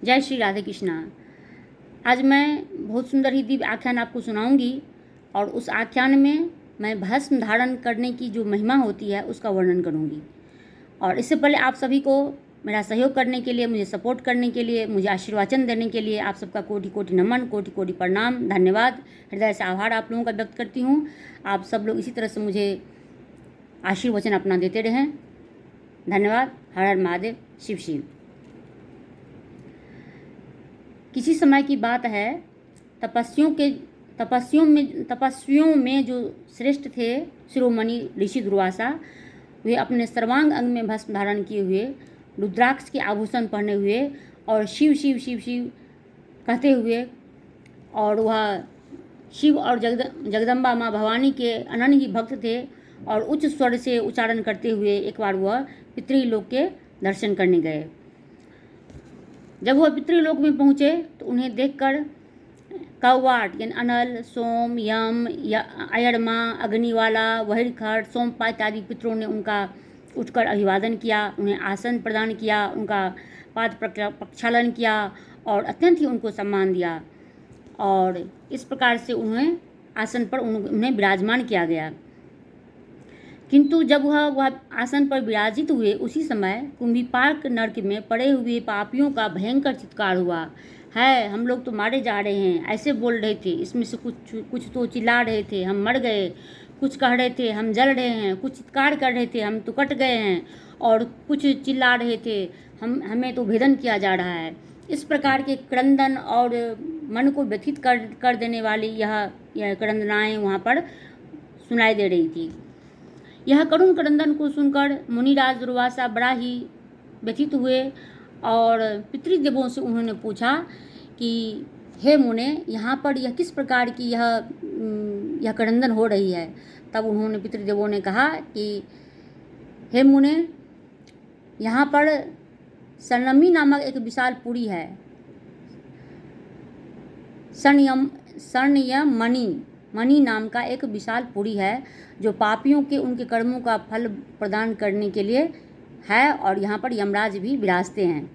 जय श्री राधे कृष्णा। आज मैं बहुत सुंदर ही दिव्य आख्यान आपको सुनाऊंगी और उस आख्यान में मैं भस्म धारण करने की जो महिमा होती है उसका वर्णन करूंगी। और इससे पहले आप सभी को मेरा सहयोग करने के लिए, मुझे सपोर्ट करने के लिए, मुझे आशीर्वाचन देने के लिए आप सबका कोटि कोटि नमन, कोटि कोटि प्रणाम, धन्यवाद, हृदय से आभार आप लोगों का व्यक्त करती हूँ। आप सब लोग इसी तरह से मुझे आशीर्वचन अपना देते रहें। धन्यवाद। हर हर महादेव, शिव शिव। किसी समय की बात है, तपस्वियों में जो श्रेष्ठ थे शिरोमणि ऋषि दुर्वासा, वे अपने सर्वांग अंग में भस्म धारण किए हुए, रुद्राक्ष के आभूषण पहने हुए और शिव शिव शिव शिव कहते हुए, और वह शिव और जगदम्बा माँ भवानी के अनन्य ही भक्त थे और उच्च स्वर से उच्चारण करते हुए एक बार वह पितृलोक के दर्शन करने गए। जब वह पितृलोक में पहुँचे तो उन्हें देखकर कौवाट यानी अनल, सोम, यम, अयरमा, अग्निवाला, वहिरखड़, सोमपा इत्यादि पितरों ने उनका उठकर अभिवादन किया, उन्हें आसन प्रदान किया, उनका पाद प्रक्षालन किया और अत्यंत ही उनको सम्मान दिया। और इस प्रकार से उन्हें आसन पर उन्हें विराजमान किया गया। किंतु जब वह आसन पर विराजित हुए, उसी समय कुंभीपाक नरक में पड़े हुए पापियों का भयंकर चित्कार हुआ है। हम लोग तो मारे जा रहे हैं, ऐसे बोल रहे थे। इसमें से कुछ तो चिल्ला रहे थे, हम मर गए। कुछ कह रहे थे, हम जल रहे हैं। कुछ चित्कार कर रहे थे, हम तो कट गए हैं। और कुछ चिल्ला रहे थे, हमें तो भेदन किया जा रहा है। इस प्रकार के क्रंदन और मन को व्यथित कर देने वाली यह क्रंदनाएँ वहाँ पर सुनाई दे रही थी। यह करुण क्रंदन को सुनकर मुनिराज दुर्वासा बड़ा ही व्यथित हुए और पितृदेवों से उन्होंने पूछा कि हे मुने, यहाँ पर यह किस प्रकार की यह क्रंदन हो रही है। तब उन्होंने पितृदेवों ने कहा कि हे मुने, यहाँ पर सनमी नामक एक विशाल पुरी है। मणि नाम का एक विशाल पुरी है जो पापियों के उनके कर्मों का फल प्रदान करने के लिए है और यहाँ पर यमराज भी विराजते हैं।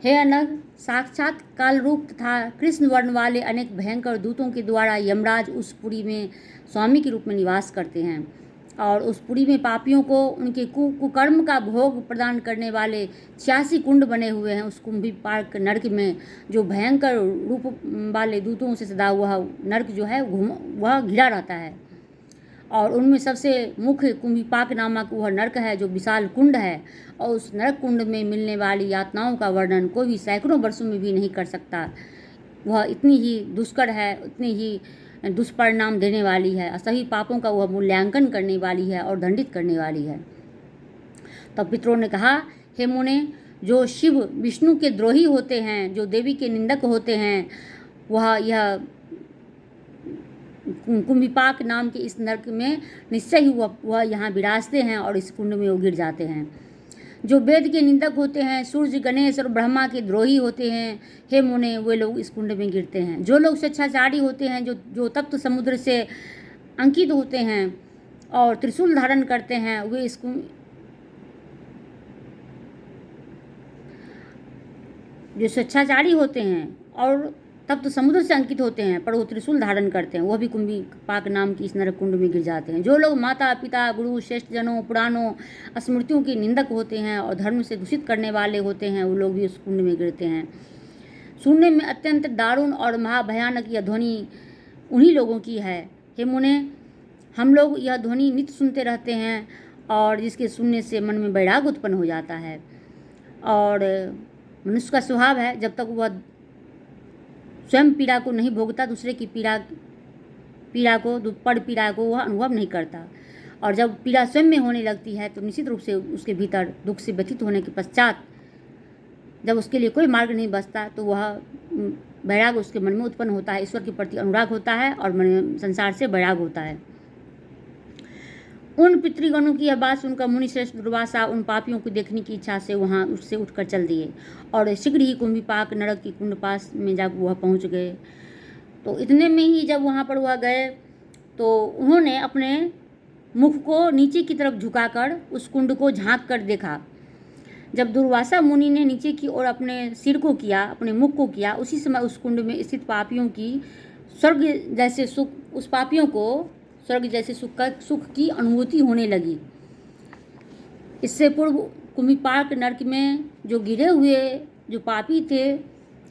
हे अनग, साक्षात काल रूप तथा कृष्ण वर्ण वाले अनेक भयंकर दूतों के द्वारा यमराज उस पुरी में स्वामी के रूप में निवास करते हैं और उस पुरी में पापियों को उनके कुकर्म का भोग प्रदान करने वाले 86 कुंड बने हुए हैं। उस कुंभीपाक नरक में जो भयंकर रूप वाले दूतों से सदा हुआ नरक जो है वह घिरा रहता है और उनमें सबसे मुख्य कुंभीपाक नामक वह नरक है जो विशाल कुंड है। और उस नरक कुंड में मिलने वाली यातनाओं का वर्णन कोई भी सैकड़ों वर्षों में भी नहीं कर सकता। वह इतनी ही दुष्कर है, इतनी ही दुष्परिणाम देने वाली है, सभी पापों का वह मूल्यांकन करने वाली है और दंडित करने वाली है। तब पितरों ने कहा, हे मुने, जो शिव विष्णु के द्रोही होते हैं, जो देवी के निंदक होते हैं, वह यह कुंभीपाक नाम के इस नरक में निश्चय ही वह यहाँ विराजते हैं और इस कुंड में वो गिर जाते हैं। जो वेद के निंदक होते हैं, सूर्य, गणेश और ब्रह्मा के द्रोही होते हैं, हे मुने, वे लोग इस कुंड में गिरते हैं। जो लोग स्वेच्छाचारी होते हैं, जो तप्त समुद्र से अंकित होते हैं और त्रिशूल धारण करते हैं, वे इस जो स्वेच्छाचारी होते हैं और तब तो समुद्र से अंकित होते हैं पर वो त्रिशूल धारण करते हैं, वह भी कुंभीपाक नाम की इस नरक कुंड में गिर जाते हैं। जो लोग माता पिता, गुरु, श्रेष्ठ जनों, पुराणों, स्मृतियों के निंदक होते हैं और धर्म से दूषित करने वाले होते हैं, वो लोग भी उस कुंड में गिरते हैं। सुनने में अत्यंत दारुण और महाभयानक यह ध्वनि उन्हीं लोगों की है। हे मुने, हम लोग यह ध्वनि नित्य सुनते रहते हैं और जिसके सुनने से मन में वैराग्य उत्पन्न हो जाता है। और मनुष्य का स्वभाव है, जब तक वह स्वयं पीड़ा को नहीं भोगता, दूसरे की पीड़ा को वह अनुभव नहीं करता। और जब पीड़ा स्वयं में होने लगती है तो निश्चित रूप से उसके भीतर दुख से व्यथित होने के पश्चात जब उसके लिए कोई मार्ग नहीं बचता तो वह वैराग्य उसके मन में उत्पन्न होता है, ईश्वर के प्रति अनुराग होता है और संसार से वैराग्य होता है। उन पितृगणों की यह बात सुनकर मुनिश्रेष्ठ दुर्वासा उन पापियों को देखने की इच्छा से वहाँ उससे उठकर चल दिए और शीघ्र ही कुंभीपाक नरक की कुंड पास में जाकर वह पहुँच गए। तो इतने में ही जब वहाँ पर वह गए तो उन्होंने अपने मुख को नीचे की तरफ झुकाकर उस कुंड को झांक कर देखा। जब दुर्वासा मुनि ने नीचे की ओर अपने सिर को किया, अपने मुख को किया, उसी समय उस कुंड में स्थित पापियों की स्वर्ग जैसे सुख, उस पापियों को स्वर्ग जैसे सुख की अनुभूति होने लगी। इससे पूर्व कुम्भीपाक नरक में जो गिरे हुए जो पापी थे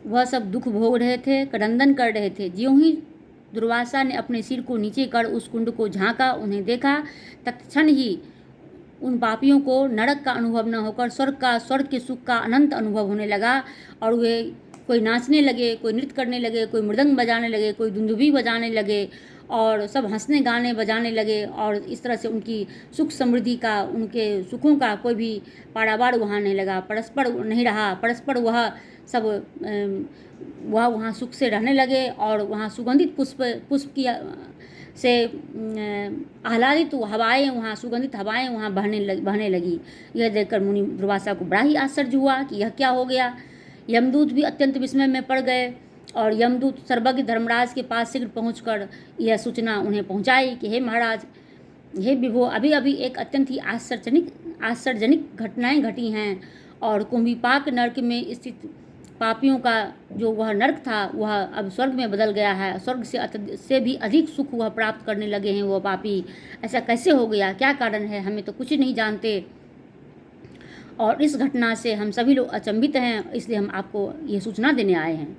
वह सब दुख भोग रहे थे, क्रंदन कर रहे थे। ज्यों ही दुर्वासा ने अपने सिर को नीचे कर उस कुंड को झांका, उन्हें देखा, तत्क्षण ही उन पापियों को नरक का अनुभव न होकर स्वर्ग के सुख का अनंत अनुभव होने लगा। और वे कोई नाचने लगे, कोई नृत्य करने लगे, कोई मृदंग बजाने लगे, कोई दुंदुभी बजाने लगे और सब हंसने गाने बजाने लगे। और इस तरह से उनकी सुख समृद्धि का, उनके सुखों का कोई भी पारावार वहाँ नहीं लगा, परस्पर नहीं रहा। परस्पर वह सब वह वहाँ सुख से रहने लगे और वहाँ सुगंधित पुष्प की से आह्लादित हवाएं, वहाँ सुगंधित हवाएं वहाँ बहने लगी। यह देखकर मुनि दुर्वासा को बड़ा ही आश्चर्य हुआ कि यह क्या हो गया। यमदूत भी अत्यंत विस्मय में पड़ गए और यमदूत सर्वज्ञ धर्मराज के पास शीघ्र पहुंचकर यह सूचना उन्हें पहुंचाई कि हे महाराज, हे विभो, अभी अभी एक अत्यंत ही आश्चर्यजनक घटनाएं घटी हैं और कुम्भीपाक नरक में स्थित पापियों का जो वह नरक था वह अब स्वर्ग में बदल गया है। स्वर्ग से भी अधिक सुख वह प्राप्त करने लगे हैं वह पापी। ऐसा कैसे हो गया, क्या कारण है, हमें तो कुछ नहीं जानते और इस घटना से हम सभी लोग अचंभित हैं, इसलिए हम आपको ये सूचना देने आए हैं।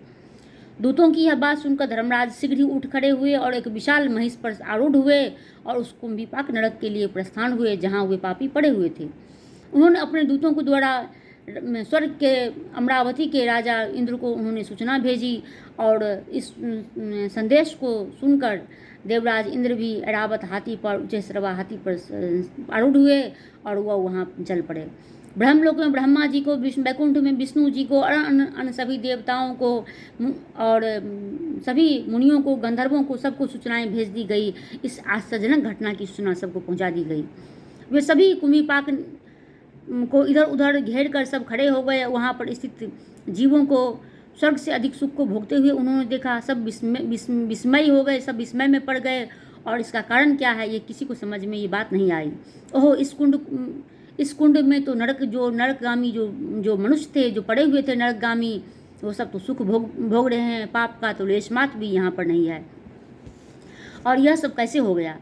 दूतों की यह बात सुनकर धर्मराज शीघ्र ही उठ खड़े हुए और एक विशाल महिष पर आरूढ़ हुए और उस कुम्भीपाक नरक के लिए प्रस्थान हुए जहाँ वे पापी पड़े हुए थे। उन्होंने अपने दूतों को द्वारा स्वर्ग के अमरावती के राजा इंद्र को उन्होंने सूचना भेजी और इस संदेश को सुनकर देवराज इंद्र भी ऐरावत हाथी पर, उच्चैःश्रवा हाथी पर आरूढ़ हुए और वह वहाँ चल पड़े। ब्रह्मलोक में ब्रह्मा जी को, वैकुंठ में विष्णु जी को और अन्य सभी देवताओं को और सभी मुनियों को, गंधर्वों को, सबको सूचनाएं भेज दी गई। इस आश्चर्यजनक घटना की सूचना सबको पहुंचा दी गई। वे सभी कुम्भीपाक को इधर उधर घेर कर सब खड़े हो गए। वहाँ पर स्थित जीवों को स्वर्ग से अधिक सुख को भोगते हुए उन्होंने देखा। सब विस्मय हो गए, सब विस्मय में पड़ गए और इसका कारण क्या है ये किसी को समझ में ये बात नहीं आई। ओहो, इस कुंड में तो नरकगामी जो मनुष्य थे, जो पड़े हुए थे नरकगामी, वो सब तो सुख भोग रहे हैं, पाप का तो लेश मात्र भी यहाँ पर नहीं है। और यह सब कैसे हो गया?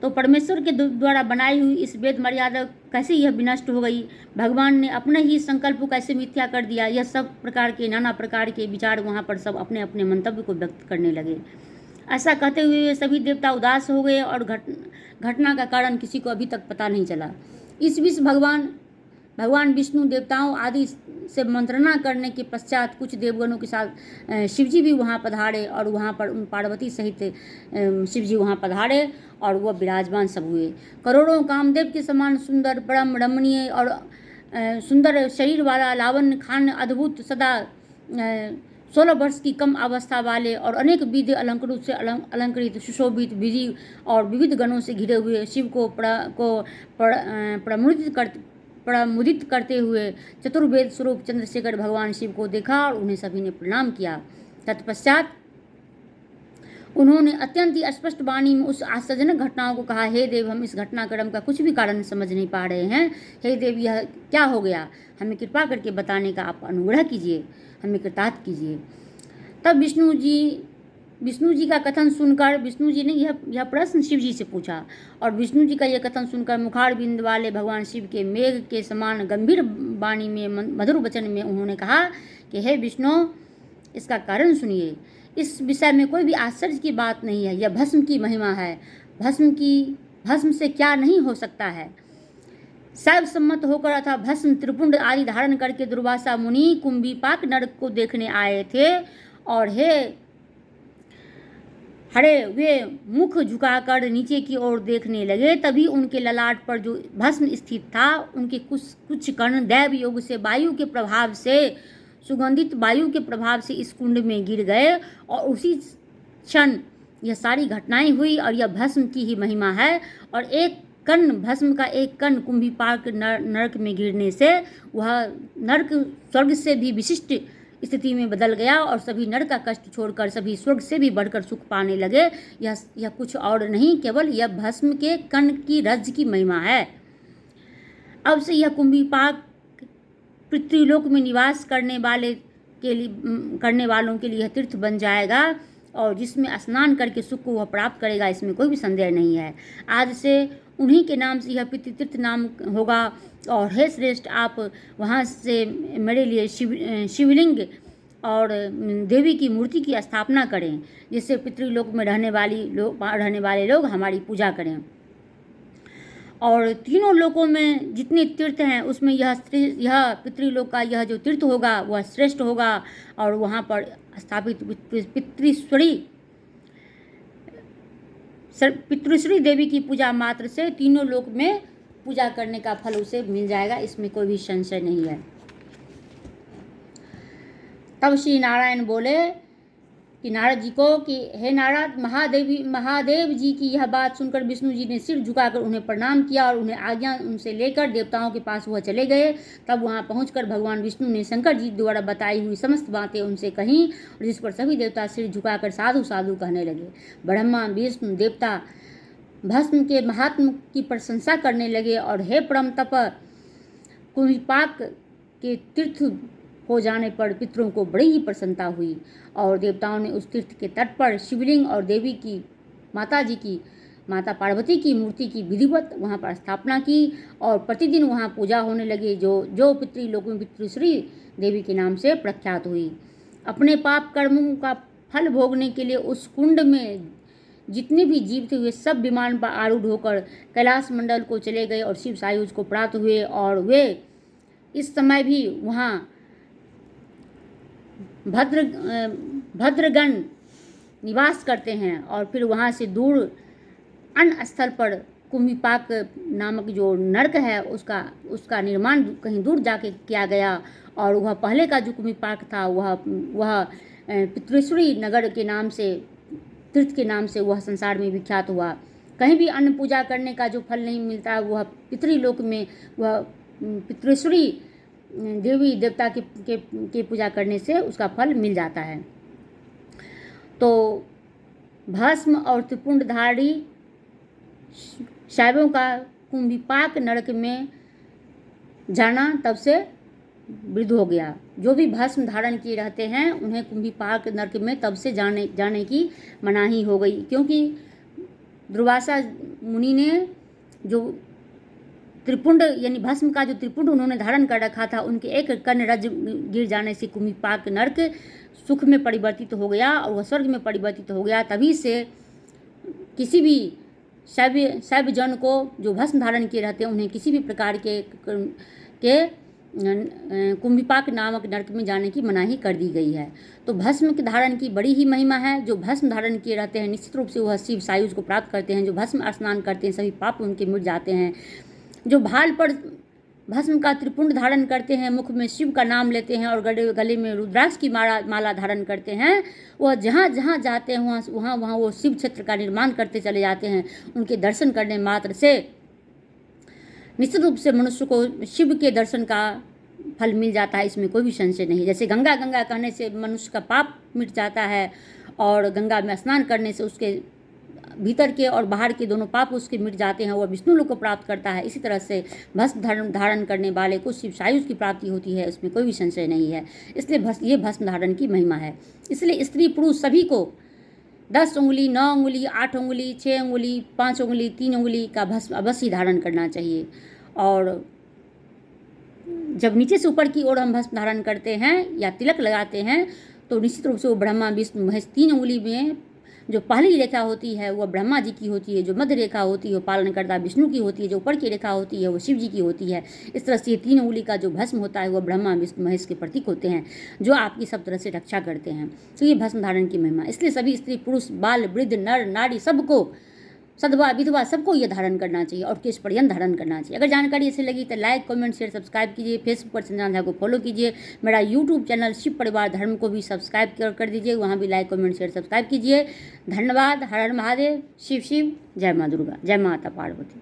तो परमेश्वर के द्वारा बनाई हुई इस वेद मर्यादा कैसे यह विनष्ट हो गई? भगवान ने अपने ही संकल्प को कैसे मिथ्या कर दिया? यह सब प्रकार के नाना प्रकार के विचार वहाँ पर सब अपने अपने मंतव्य को व्यक्त करने लगे। ऐसा कहते हुए सभी देवता उदास हो गए और घटना का कारण किसी को अभी तक पता नहीं चला। इस बीच भगवान विष्णु देवताओं आदि से मंत्रणा करने के पश्चात कुछ देवगणों के साथ शिवजी भी वहाँ पधारे और वहाँ पर उन पार्वती सहित शिवजी वहाँ पधारे और वह विराजमान सब हुए। करोड़ों कामदेव के समान सुंदर, परम रमणीय और सुंदर शरीर वाला लावण्य खान, अद्भुत सदा 16 वर्ष की कम अवस्था वाले और अनेक विधि अलंकारों से अलंकृत, सुशोभित, विधि और विविध गणों से घिरे हुए शिव को प्रमुदित करते हुए चतुर्वेद स्वरूप चंद्रशेखर भगवान शिव को देखा और उन्हें सभी ने प्रणाम किया। तत्पश्चात उन्होंने अत्यंत ही स्पष्ट वाणी में उस आश्चर्यजनक घटनाओं को कहा, हे देव, हम इस घटनाक्रम का कुछ भी कारण समझ नहीं पा रहे हैं। हे देव, यह क्या हो गया? हमें कृपा करके बताने का आप अनुग्रह कीजिए, हमें कृतार्थ कीजिए। तब विष्णु जी का कथन सुनकर विष्णु जी ने यह प्रश्न शिव जी से पूछा और विष्णु जी का यह कथन सुनकर मुखार बिंद वाले भगवान शिव के मेघ के समान गंभीर वाणी में, मधुर वचन में उन्होंने कहा कि हे विष्णु, इसका कारण सुनिए। इस विषय में कोई भी आश्चर्य की बात नहीं है। यह भस्म की महिमा है। भस्म से क्या नहीं हो सकता है। सर्वसम्मत होकर अथवा भस्म, त्रिपुंड आदि धारण करके दुर्वासा मुनि कुम्भीपाक नरक को देखने आए थे और वे मुख झुकाकर नीचे की ओर देखने लगे। तभी उनके ललाट पर जो भस्म स्थित था, उनके कुछ कण दैव योग से वायु के प्रभाव से, सुगंधित वायु के प्रभाव से इस कुंड में गिर गए और उसी क्षण यह सारी घटनाएं हुई। और यह भस्म की ही महिमा है। और भस्म का एक कण कुम्भीपाक नरक में गिरने से वह नरक स्वर्ग से भी विशिष्ट स्थिति में बदल गया और सभी नरक का कष्ट छोड़कर सभी स्वर्ग से भी बढ़कर सुख पाने लगे। यह कुछ और नहीं, केवल यह भस्म के कण की रज की महिमा है। अब से यह कुम्भीपाक पृथ्वीलोक में निवास करने वालों के लिए यह तीर्थ बन जाएगा और जिसमें स्नान करके सुख को वह प्राप्त करेगा, इसमें कोई भी संदेह नहीं है। आज से उन्हीं के नाम से यह पितृतीर्थ नाम होगा। और हे श्रेष्ठ, आप वहाँ से मेरे लिए शिवलिंग और देवी की मूर्ति की स्थापना करें, जिससे पितृलोक में रहने वाले लोग हमारी पूजा करें। और तीनों लोकों में जितने तीर्थ हैं उसमें यह पितृलोक का यह जो तीर्थ होगा वह श्रेष्ठ होगा। और वहाँ पर स्थापित पितृश्री देवी की पूजा मात्र से तीनों लोक में पूजा करने का फल उसे मिल जाएगा, इसमें कोई भी संशय नहीं है। तब श्री नारायण बोले कि नारद जी को कि हे नारद, महादेव जी की यह बात सुनकर विष्णु जी ने सिर झुकाकर उन्हें प्रणाम किया और उन्हें आज्ञा उनसे लेकर देवताओं के पास वह चले गए। तब वहां पहुंचकर भगवान विष्णु ने शंकर जी द्वारा बताई हुई समस्त बातें उनसे कहीं, और जिस पर सभी देवता सिर झुकाकर साधु साधु कहने लगे। ब्रह्मा विष्णु देवता भस्म के महात्म की प्रशंसा करने लगे और हे परम तप, कुम्भिपाक के तीर्थ हो जाने पर पितरों को बड़ी ही प्रसन्नता हुई। और देवताओं ने उस तीर्थ के तट पर शिवलिंग और देवी की माता पार्वती की मूर्ति की विधिवत वहाँ पर स्थापना की और प्रतिदिन वहाँ पूजा होने लगी, जो पितृलोकों में पितृश्री देवी के नाम से प्रख्यात हुई। अपने पाप कर्मों का फल भोगने के लिए उस कुंड में जितने भी जीव थे वे सब विमान पर आरूढ़ होकर कैलाश मंडल को चले गए और शिव सायुज को प्राप्त हुए। और वे इस समय भी वहाँ भद्रगण निवास करते हैं। और फिर वहाँ से दूर अन्य स्थल पर कुम्भिपाक नामक जो नरक है उसका निर्माण कहीं दूर जाके किया गया। और वह पहले का जो कुम्भिपाक था वह पितृश्री नगर के नाम से, तीर्थ के नाम से वह संसार में विख्यात हुआ। कहीं भी अन्न पूजा करने का जो फल नहीं मिलता वह पितृलोक में वह पितृश्री देवी देवता के पूजा करने से उसका फल मिल जाता है। तो भस्म और त्रिपुंडधारी शैवों का कुम्भिपाक नरक में जाना तब से वृद्ध हो गया। जो भी भस्म धारण किए रहते हैं उन्हें कुम्भिपाक नरक में तब से जाने की मनाही हो गई, क्योंकि दुर्वासा मुनि ने जो त्रिपुंड यानी भस्म का जो त्रिपुंड उन्होंने धारण कर रखा था उनके एक कर्ण रज गिर जाने से कुम्भिपाक नरक सुख में परिवर्तित हो गया और वह स्वर्ग में परिवर्तित हो गया। तभी से किसी भी शैव जन को जो भस्म धारण किए रहते हैं उन्हें किसी भी प्रकार के कुम्भिपाक नामक नरक में जाने की मनाही कर दी गई है। तो भस्म के धारण की बड़ी ही महिमा है। जो भस्म धारण किए रहते हैं निश्चित रूप से वह शिव सायुज को प्राप्त करते हैं। जो भस्म स्नान करते हैं सभी पाप उनके मिट जाते हैं। जो भाल पर भस्म का त्रिपुंड धारण करते हैं, मुख में शिव का नाम लेते हैं और गले में रुद्राक्ष की माला धारण करते हैं, वह जहाँ जहाँ जाते हैं वहाँ वो शिव क्षेत्र का निर्माण करते चले जाते हैं। उनके दर्शन करने मात्र से निश्चित रूप से मनुष्य को शिव के दर्शन का फल मिल जाता है, इसमें कोई भी संशय नहीं। जैसे गंगा गंगा कहने से मनुष्य का पाप मिट जाता है और गंगा में स्नान करने से उसके भीतर के और बाहर के दोनों पाप उसके मिट जाते हैं, वह विष्णु लोक को प्राप्त करता है। इसी तरह से भस्म धारण करने वाले को शिव सायुज की प्राप्ति होती है, इसमें कोई भी संशय नहीं है। इसलिए ये भस्म धारण की महिमा है। इसलिए स्त्री पुरुष सभी को 10 उंगली, 9 उंगली, 8 उंगली, 6 उंगली, 5 उंगली, 3 उंगली का भस्म अवश्य धारण करना चाहिए। और जब नीचे से ऊपर की ओर हम भस्म धारण करते हैं या तिलक लगाते हैं तो निश्चित रूप से वो ब्रह्मा विष्णु महेश 3 उंगली में जो पहली रेखा होती है वह ब्रह्मा जी की होती है, जो मध्य रेखा होती है वो पालनकर्ता विष्णु की होती है, जो ऊपर की रेखा होती है वो शिव जी की होती है। इस तरह से 3 उंगली का जो भस्म होता है वह ब्रह्मा विष्णु महेश के प्रतीक होते हैं, जो आपकी सब तरह से रक्षा करते हैं। तो ये भस्म धारण की महिमा। इसलिए सभी स्त्री पुरुष बाल वृद्ध नर नारी सबको, सधवा विधवा सबको ये धारण करना चाहिए और केश पर्यंत धारण करना चाहिए। अगर जानकारी अच्छी लगी तो लाइक कमेंट शेयर सब्सक्राइब कीजिए। फेसबुक पर संजना झा को फॉलो कीजिए। मेरा यूट्यूब चैनल शिव परिवार धर्म को भी सब्सक्राइब कर दीजिए, वहाँ भी लाइक कमेंट शेयर सब्सक्राइब कीजिए। धन्यवाद। हर हर महादेव। शिव शिव। जय माँ दुर्गा, जय माता पार्वती।